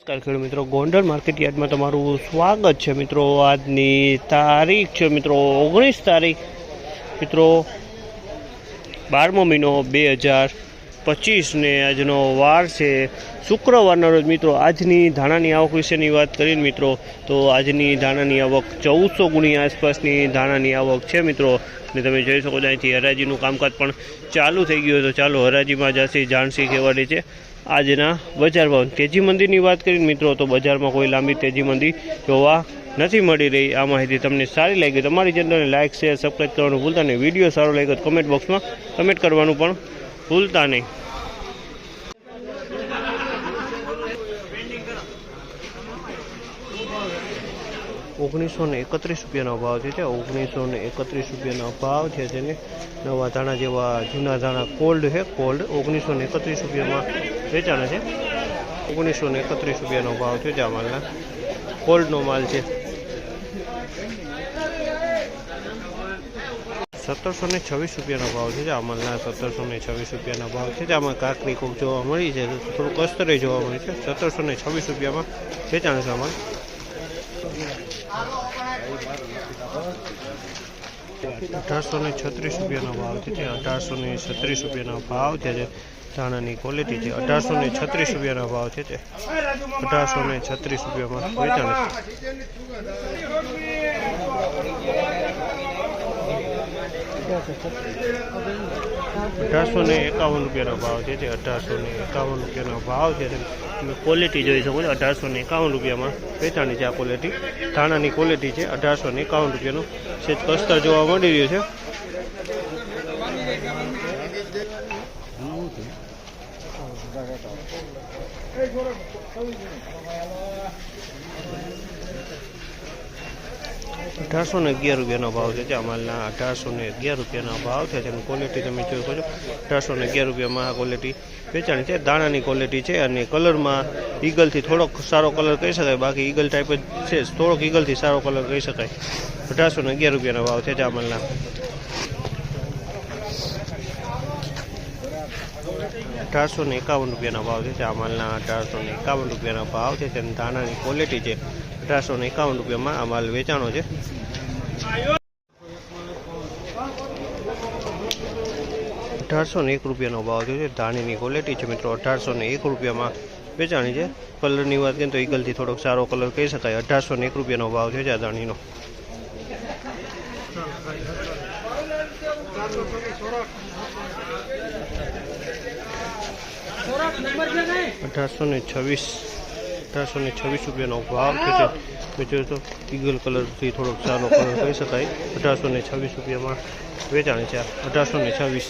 નમસ્કાર ખેડૂત મિત્રો, ગોંડલ માર્કેટ યાર્ડમાં તમારું સ્વાગત છે મિત્રો। આજની તારીખ છે મિત્રો 19 તારીખ મિત્રો 12મો મહિનો 2025 ને આજનો વાર છે શુક્રવારના રોજ મિત્રો। આજની ધાણાની આવક વિશેની વાત કરીએ મિત્રો તો આજની ધાણાની આવક 1400 ગુણી આસપાસની ધાણાની આવક છે મિત્રો। ને તમે જોઈ શકો છો અહીંથી હરાજીનું કામકાજ પણ ચાલુ થઈ ગયું। તો ચાલો હરાજીમાં જશે જાણસી કેવાડી છે આજના બજાર ભાવ। તેજી મંદીની વાત કરીએ મિત્રો તો બજારમાં કોઈ લાંબી તેજી મંદી જોવા નથી મળી રહી। આ માહિતી તમને સારી લાગી તમારી ચેનલને લાઇક શેર સબસ્ક્રાઈબ કરવાનું ભૂલતા નહીં। વિડીયો સારો લાગ્યો તો કમેન્ટ બોક્સમાં કમેન્ટ કરવાનું પણ ભૂલતા નહીં। ₹1931 ભાવ છે। 1931 ભાવ છે જેને નવા ધાણા જેવા જૂના ધાણા કોલ્ડ છે। કોલ્ડ ₹1931 વેચાણા છે। ₹1931 ભાવ છે જે માલના કોલ્ડનો માલ છે। 1726 ભાવ છે આ માલના। 1726 ભાવ છે આમાં કાકરી કોક જોવા મળી છે, થોડુંક અસ્તરે જોવા મળી છે। 1726 વેચાણ છે માલ। 1836 ભાવ છે। 1836 ભાવ છે જે ધાણાની ક્વોલિટી છે। 1836 ભાવ છે તે 1836 વેચાણ છે। 1851 ભાવ છે તે 1851 ભાવ છે તમે ક્વોલિટી જોઈ શકો છો। 1851 વેચાણી છે આ ક્વોલિટી ધાણાની ક્વોલિટી છે। 1851 સેજ કસ્તર જોવા મળી રહ્યું છે। ₹1811 ભાવ છે આ માલના। ₹1811 ભાવ છે તેની ક્વોલિટી તમે જોઈ શકો છો। ₹1811 આ ક્વોલિટી વેચાણી છે દાણાની ક્વોલિટી છે અને કલરમાં ઈગલથી થોડોક સારો કલર કહી શકાય, બાકી ઈગલ ટાઈપ જ છે, થોડોક ઈગલથી સારો કલર કહી શકાય। ₹1811 ભાવ છે આ માલના। ₹1851 ભાવ છે આ માલના। ₹1851 ભાવ છે તેની ધાણાની ક્વોલિટી છે। ₹1851 આ માલ વેચાણો છે। ₹1801 ભાવ છે ધાણીની ક્વોલિટી છે મિત્રો। ₹1801 વેચાણી છે। કલરની વાત કરીએ તો ઈગલથી થોડોક સારો કલર કહી શકાય। ₹1801 ભાવ છે આ ધાણીનો। ₹1826 ભાવ છે બીજો તો ઈગલ કલરથી થોડોક સારો કલર કહી શકાય। ₹1826 વેચાણી છે। 1826